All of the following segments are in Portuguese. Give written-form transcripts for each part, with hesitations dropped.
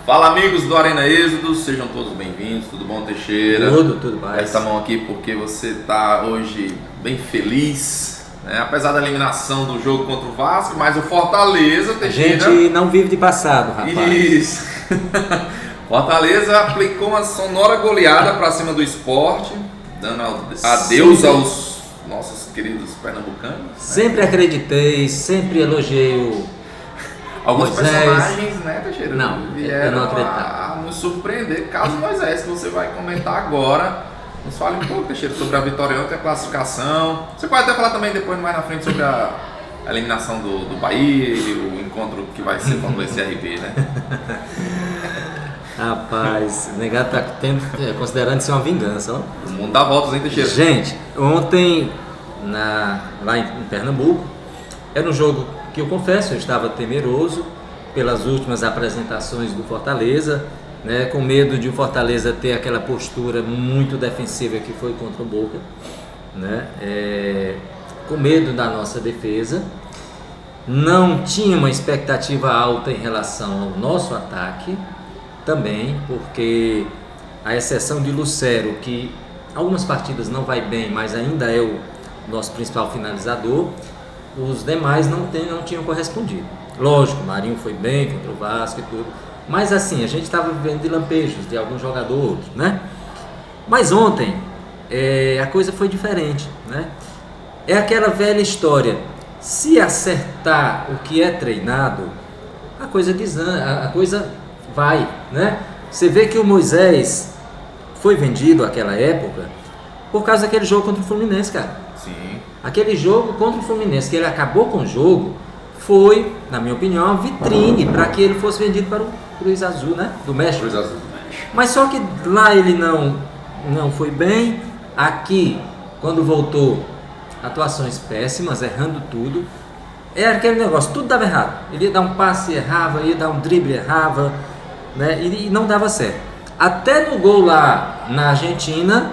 Fala amigos do Arena Êxodo, sejam todos bem-vindos, tudo bom, Teixeira? Tudo bem. Essa mão aqui porque você está hoje bem feliz, né? Apesar da eliminação do jogo contra o Vasco, mas o Fortaleza, Teixeira... A gente não vive de passado, rapaz. Isso! Fortaleza aplicou uma sonora goleada para cima do Sport, dando adeus aos nossos queridos pernambucanos. Sempre acreditei, sempre elogiei o Alguns Moisés. personagens, né, Teixeira? Não, eu vieram não acredito. a nos surpreender. Caso Moisés, que você vai comentar agora, nos fale um pouco, Teixeira, sobre a vitória ontem, a classificação. Você pode até falar também depois, mais na frente, sobre a eliminação do Bahia e o encontro que vai ser contra o CRB, né? Rapaz, o negado tá considerando isso uma vingança, ó. O mundo dá voltas, hein, Teixeira? Gente, ontem, lá em Pernambuco, era um jogo que eu confesso, eu estava temeroso pelas últimas apresentações do Fortaleza, né, com medo de o Fortaleza ter aquela postura muito defensiva que foi contra o Boca, né, com medo da nossa defesa. Não tinha uma expectativa alta em relação ao nosso ataque, também, porque a exceção de Lucero, que algumas partidas não vai bem, mas ainda é o nosso principal finalizador, os demais não tinham correspondido. Lógico, o Marinho foi bem contra o Vasco e tudo, mas assim, a gente estava vivendo de lampejos de algum jogador ou outro, né? Mas ontem a coisa foi diferente, né? É aquela velha história, se acertar o que é treinado, a coisa vai, né? Você vê que o Moisés foi vendido naquela época por causa daquele jogo contra o Fluminense, cara. Sim. Aquele jogo contra o Fluminense, que ele acabou com o jogo, foi, na minha opinião, uma vitrine para que ele fosse vendido para o Cruz Azul, né? Do México. Cruz Azul do México. Mas só que lá ele não foi bem. Aqui, quando voltou, atuações péssimas, errando tudo. Era aquele negócio, tudo dava errado. Ele ia dar um passe, errava, ia dar um drible, errava, né? E não dava certo. Até no gol lá na Argentina,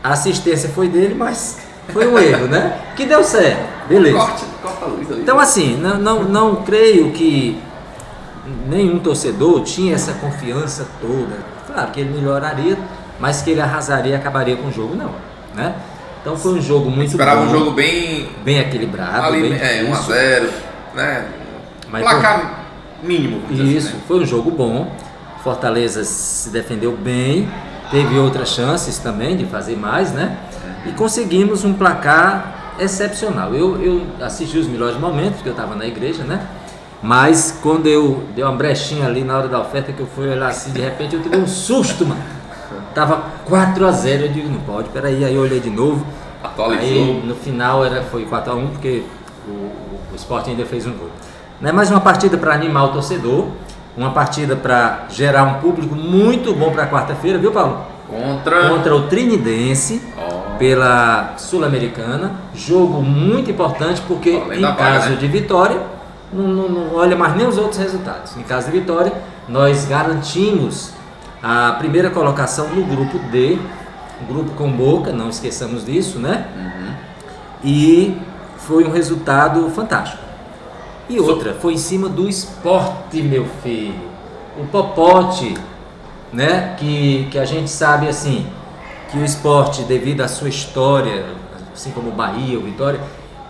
a assistência foi dele, mas foi um erro, né? Que deu certo, beleza. Corta a luz ali. Então assim, não creio que nenhum torcedor tinha essa confiança toda. Claro que ele melhoraria, mas que ele arrasaria e acabaria com o jogo, não, né? Então foi um jogo muito Esperava bom, um jogo bem equilibrado, ali, bem difícil. 1-0, né? Mas Placar mínimo. vamos dizer Isso, assim, né? foi um jogo bom. Fortaleza se defendeu bem, teve outras chances também de fazer mais, né? E conseguimos um placar excepcional. Eu assisti os melhores momentos, porque eu estava na igreja, né? Mas quando eu dei uma brechinha ali na hora da oferta, que eu fui olhar assim, de repente eu tive um susto, mano. Tava 4-0, eu digo, não pode, peraí, aí eu olhei de novo. Atualizou. Aí no final foi 4-1, porque o Sport ainda fez um gol. Não é mais uma partida para animar o torcedor, uma partida para gerar um público muito bom para quarta-feira, viu, Paulo? Contra o Trinidense, pela Sul-Americana. Jogo muito importante, porque em caso de vitória, não olha mais nem os outros resultados. Em caso de vitória, nós garantimos a primeira colocação no grupo D, grupo com Boca, não esqueçamos disso, né? Uhum. E foi um resultado fantástico. E outra, foi em cima do Sport, meu filho. O Popote, né? Que a gente sabe assim, que o Sport, devido à sua história, assim como o Bahia, o Vitória,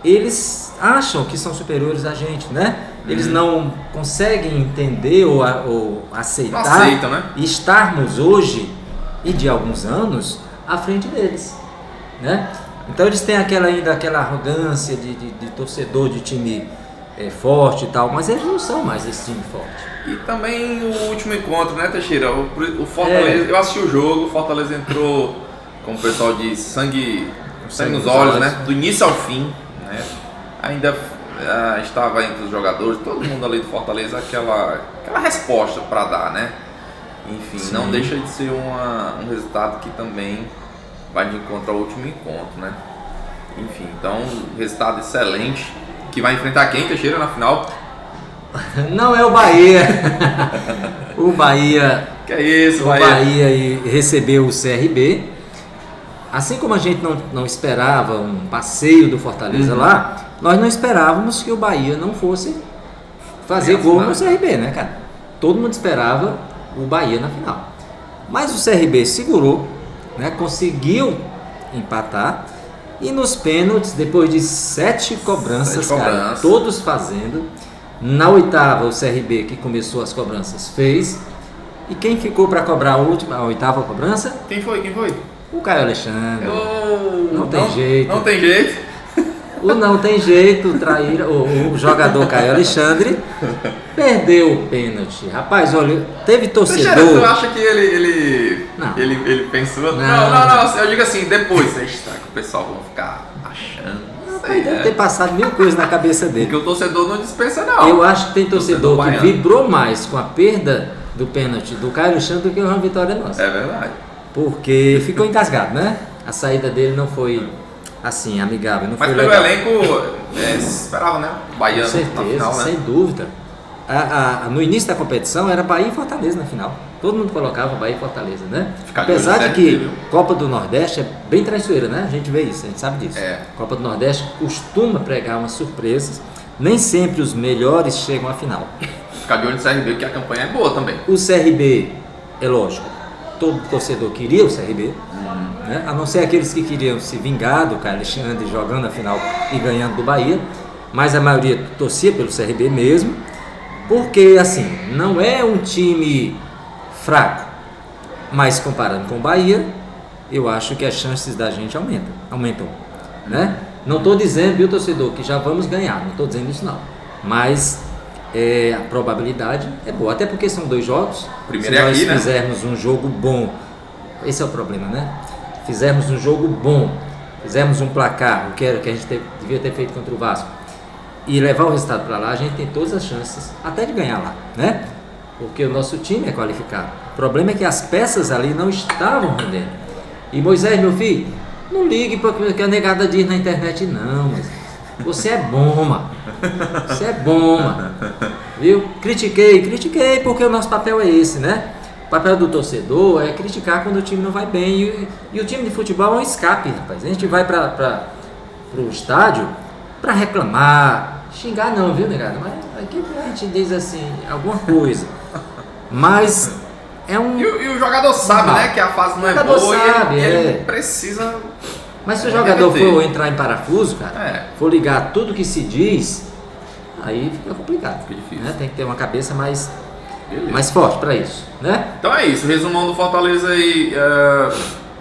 eles acham que são superiores a gente, né? Eles não conseguem entender ou aceitar Não aceitam, né? estarmos hoje e de alguns anos à frente deles, né? Então eles têm aquela arrogância de torcedor de time forte e tal, mas eles não são mais esse time forte. E também o último encontro, né, Teixeira? O Fortaleza, eu assisti o jogo, o Fortaleza entrou, como o pessoal diz, sangue nos olhos, né? Do início ao fim, né? Ainda estava entre os jogadores, todo mundo ali do Fortaleza, aquela resposta para dar, né? Enfim, Sim. não deixa de ser um resultado que também vai de encontro ao último encontro, né? Enfim, então, resultado excelente, que vai enfrentar quem, Teixeira, na final? Não é o Bahia. O Bahia. Que é isso, o Bahia recebeu o CRB. Assim como a gente não esperava um passeio do Fortaleza lá, nós não esperávamos que o Bahia não fosse fazer gol no CRB, né, cara? Todo mundo esperava o Bahia na final. Mas o CRB segurou, né, conseguiu empatar e nos pênaltis, depois de 7 cobranças, cara, todos fazendo, na oitava o CRB, que começou as cobranças, fez. E quem ficou para cobrar a oitava cobrança? Quem foi? O Caio Alexandre. Não tem jeito. Não tem jeito. Não tem jeito, o jogador Caio Alexandre perdeu o pênalti. Rapaz, olha, teve torcedor. Tu acha que ele pensou? Não, eu digo assim, depois, que o pessoal vai ficar achando. Deve ter passado mil coisas na cabeça dele. Porque o torcedor não dispensa, não. Eu acho que tem torcedor que vibrou mais com a perda do pênalti do Caio Alexandre do que uma vitória nossa. É verdade. Porque ficou engasgado, né? A saída dele não foi assim, amigável. Não mas foi pelo legal. elenco, esperava, né? Baiano com certeza, na final, né? Sem dúvida. No início da competição era Bahia e Fortaleza na final. Todo mundo colocava Bahia e Fortaleza, né? Apesar de que Copa do Nordeste é bem traiçoeira, né? A gente vê isso, a gente sabe disso. Copa do Nordeste costuma pregar umas surpresas. Nem sempre os melhores chegam à final. Ficar de olho no CRB, que a campanha é boa também. O CRB, é lógico, todo torcedor queria o CRB, né? A não ser aqueles que queriam se vingar do Caio Alexandre jogando a final e ganhando do Bahia, mas a maioria torcia pelo CRB mesmo, porque assim, não é um time fraco, mas comparando com o Bahia, eu acho que as chances da gente aumentam, né? Não estou dizendo, viu, torcedor, que já vamos ganhar, não estou dizendo isso não, mas a probabilidade é boa, até porque são 2 jogos. Primeiro se nós aqui, fizermos um jogo bom, esse é o problema, né? Fizermos um jogo bom, fizermos um placar, o que a gente devia ter feito contra o Vasco, e levar o resultado para lá, a gente tem todas as chances até de ganhar lá, né? Porque o nosso time é qualificado. O problema é que as peças ali não estavam rendendo. E Moisés, meu filho, não ligue porque a negada diz na internet, não, mas você é bom, mano. Você é bom, mano. Viu? Critiquei porque o nosso papel é esse, né? O papel do torcedor é criticar quando o time não vai bem. E o time de futebol é um escape, rapaz. A gente vai para o estádio para reclamar, xingar não, viu, negada? Mas aqui a gente diz assim, alguma coisa. Mas é um... E o jogador sabe, né, que a fase não é boa e ele precisa... Mas se o jogador for entrar em parafuso, cara, for ligar tudo que se diz, aí fica complicado. Fica difícil. Né? Tem que ter uma cabeça mais forte para isso, né? Então é isso, resumão do Fortaleza aí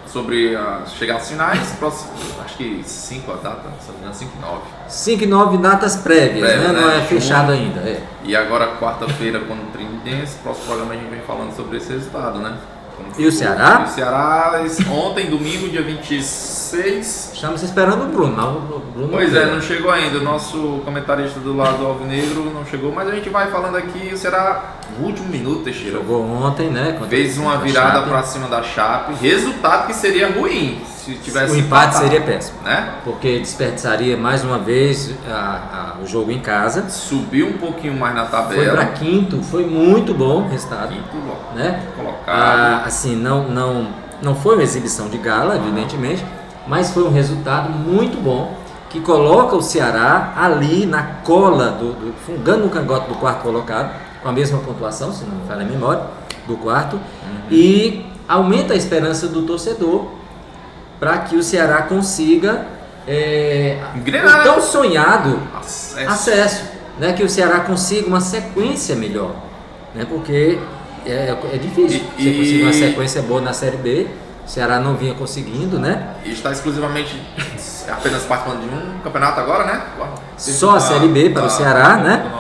sobre chegar às finais, próximo, acho que 5 a data, 5 e 9. 5 e 9 datas prévias, né? Não é fechado ainda. E agora quarta-feira, quando o Trinidense, próximo programa a gente vem falando sobre esse resultado, né? E o Ceará? O Ceará, ontem, domingo, dia 26. Estamos esperando o Bruno. Pois é, não chegou ainda. O nosso comentarista do lado do Alvinegro não chegou, mas a gente vai falando aqui. O Ceará, no último minuto, Teixeira. Jogou ontem, né? Fez uma virada para cima da Chape. Resultado que seria ruim se tivesse o empate seria péssimo, né? Porque desperdiçaria mais uma vez o jogo em casa. Subiu um pouquinho mais na tabela. Foi para quinto, foi muito bom o resultado. Quinto, né? Colocado. Assim, não foi uma exibição de gala, evidentemente, mas foi um resultado muito bom que coloca o Ceará ali na cola, fungando no cangote do quarto colocado, com a mesma pontuação, se não me falha a memória, do quarto, e aumenta a esperança do torcedor para que o Ceará consiga o tão sonhado acesso, né? Que o Ceará consiga uma sequência melhor, né? Porque é difícil você conseguir uma sequência boa na Série B. O Ceará não vinha conseguindo, né? E está exclusivamente apenas participando de um campeonato agora, né? Só a Série B para o Ceará, né?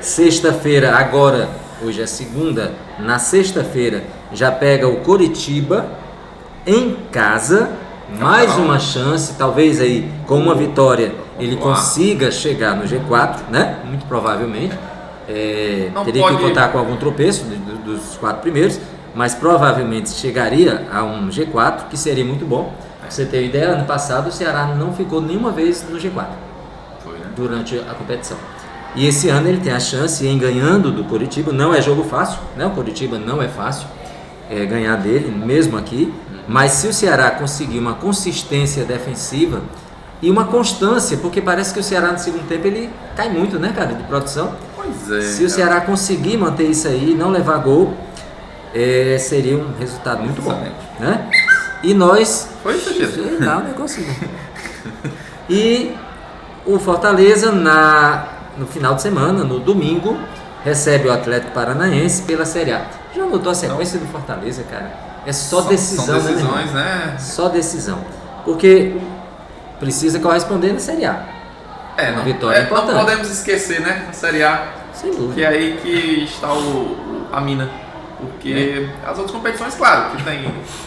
Sexta-feira, agora, hoje é segunda, na sexta-feira já pega o Coritiba em casa, mais uma chance, talvez aí com uma vitória ele consiga chegar no G4, né? Muito provavelmente. Teria que contar com algum tropeço dos 4 primeiros, mas provavelmente chegaria a um G4, que seria muito bom. Pra você ter ideia, ano passado o Ceará não ficou nenhuma vez no G4 durante a competição. E esse ano ele tem a chance em ganhando do Coritiba. Não é jogo fácil, né? O Coritiba não é fácil ganhar dele, mesmo aqui. Mas se o Ceará conseguir uma consistência defensiva e uma constância, porque parece que o Ceará no segundo tempo ele cai muito, né, cara, de produção. Pois é. Se o Ceará conseguir manter isso aí, não levar gol, seria um resultado muito bom, Excelente. né? E nós... Foi isso, Teixeira? Não, não consigo. E o Fortaleza, no final de semana, no domingo, recebe o Atlético Paranaense pela Série A. Já notou a sequência do Fortaleza, cara? É só decisão, são decisões, né? né? Só decisão. Porque precisa corresponder na Série A. Uma vitória importante. Não podemos esquecer, né? A Série A. Sem dúvida. Que é aí que está a mina. Porque as outras competições, claro, que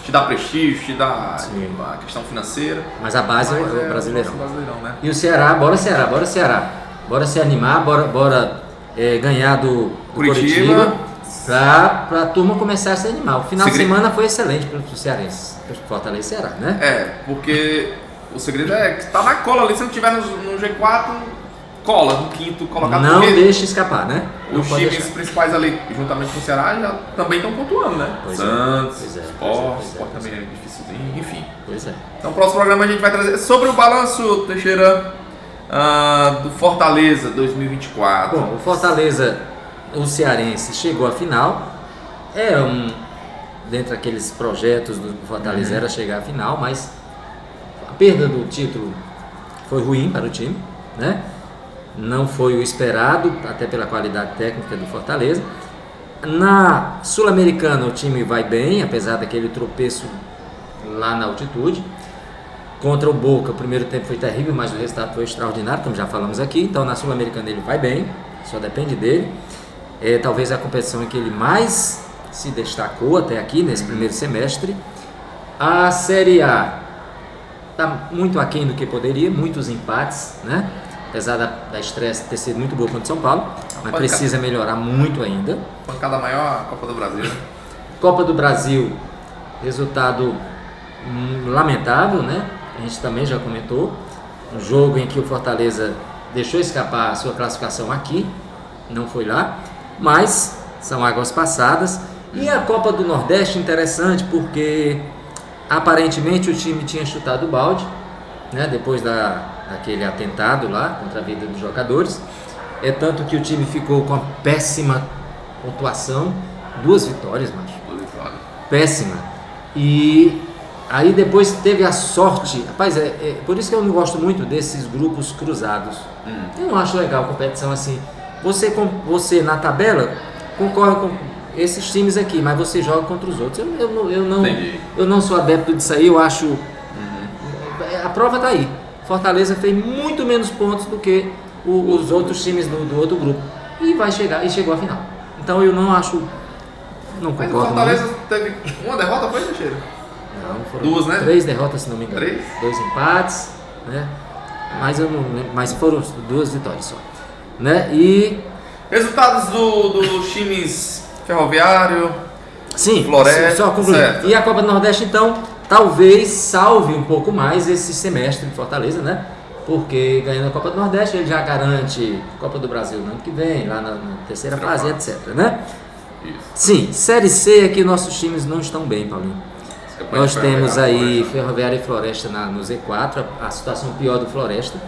te dá prestígio, te dá a questão financeira. Mas a base é o Brasileirão. Né? E o Ceará, bora Ceará, bora Ceará. Bora se animar, bora ganhar do Curitiba pra a turma começar a se animar. O final de semana foi excelente para os cearenses, para Fortaleza e Ceará, né? Porque o segredo é que tá na cola ali, se não tiver no G4, cola, no quinto colocado. Não deixa escapar, né? Os times principais ali, juntamente com o Ceará, já também estão pontuando, né? Santos, Sport também é dificilzinho, enfim. Pois é. Então, no próximo programa a gente vai trazer sobre o balanço, Teixeira, do Fortaleza 2024. Bom, o Fortaleza, o cearense, chegou à final. Dentre aqueles projetos do Fortaleza era chegar à final, mas a perda do título foi ruim para o time, né? Não foi o esperado, até pela qualidade técnica do Fortaleza. Na Sul-Americana o time vai bem, apesar daquele tropeço lá na altitude. Contra o Boca, o primeiro tempo foi terrível, mas o resultado foi extraordinário, como já falamos aqui. Então na Sul-Americana ele vai bem, só depende dele. Talvez a competição em que ele mais se destacou até aqui, nesse primeiro semestre. A Série A está muito aquém do que poderia, muitos empates, né? Apesar da estreia ter sido muito boa contra o São Paulo, mas precisa melhorar muito ainda. Pancada maior, a Copa do Brasil. Copa do Brasil, resultado lamentável, né? A gente também já comentou. Um jogo em que o Fortaleza deixou escapar a sua classificação aqui, não foi lá, mas são águas passadas. E a Copa do Nordeste, interessante, porque aparentemente o time tinha chutado o balde, né? Depois daquele atentado lá contra a vida dos jogadores. Tanto que o time ficou com a péssima pontuação, 2 vitórias, macho. Péssima. E aí depois teve a sorte. Rapaz, por isso que eu não gosto muito desses grupos cruzados. Eu não acho legal a competição assim. Você na tabela concorre com esses times aqui, mas você joga contra os outros. Eu não sou adepto disso aí, eu acho. A prova tá aí. Fortaleza fez muito menos pontos do que os outros times do outro grupo. E chegou à final. Então eu não acho. Não concordo. Mas o Fortaleza teve uma derrota, foi, Teixeira? Não, foram 2, né? 3 derrotas, se não me engano. 3? 2 empates, né? Mas foram 2 vitórias só. Né? E. Resultados dos times Ferroviário. Sim, Floresta. Só concluir. E a Copa do Nordeste, então, talvez salve um pouco mais esse semestre de Fortaleza, né? Porque ganhando a Copa do Nordeste, ele já garante Copa do Brasil no ano que vem, lá na terceira fase, etc, né? Isso. Sim, Série C aqui nossos times não estão bem, Paulinho. Nós temos aí Ferroviária e Floresta no Z4, a situação pior do Floresta,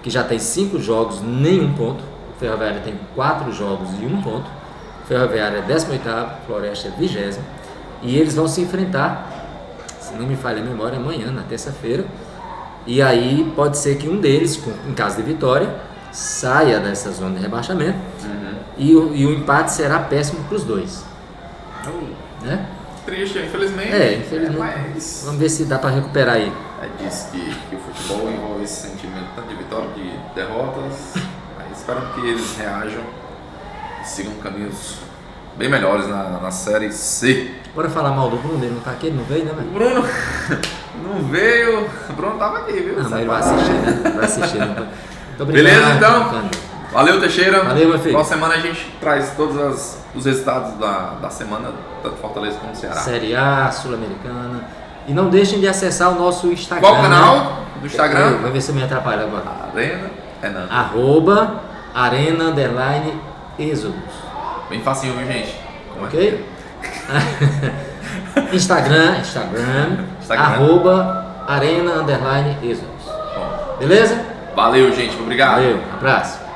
que já tem 5 jogos, nenhum ponto. O Ferroviária tem 4 jogos e 1 ponto. Ferroviária é 18º, Floresta é 20º. E eles vão se enfrentar, se não me falha a memória, amanhã, na terça-feira. E aí pode ser que um deles, em caso de vitória, saia dessa zona de rebaixamento. E o empate será péssimo para os dois. Né? Triste, infelizmente. Infelizmente. Mas vamos ver se dá para recuperar aí. Diz que o futebol envolve esse sentimento tanto de vitória como de derrotas. Mas espero que eles reajam e sigam caminhos bem melhores na Série C. Bora falar mal do Bruno, ele não tá aqui, ele não veio, né, velho? O Bruno não veio. O Bruno tava aqui, viu? Não, mas ele vai assistir, né? Vai assistir. Muito obrigado. Beleza, então? Valeu, Teixeira. Valeu, meu filho. Próxima semana a gente traz todos os resultados da semana, tanto Fortaleza como Ceará. Série A, Sul-Americana. E não deixem de acessar o nosso Instagram. Qual o canal do Instagram? Vai ver se eu me atrapalho agora. @Arena_Êxodos. Bem facinho, viu, gente? Ok? Instagram. @Arena_Êxodos. Beleza? Valeu, gente. Obrigado. Valeu, abraço.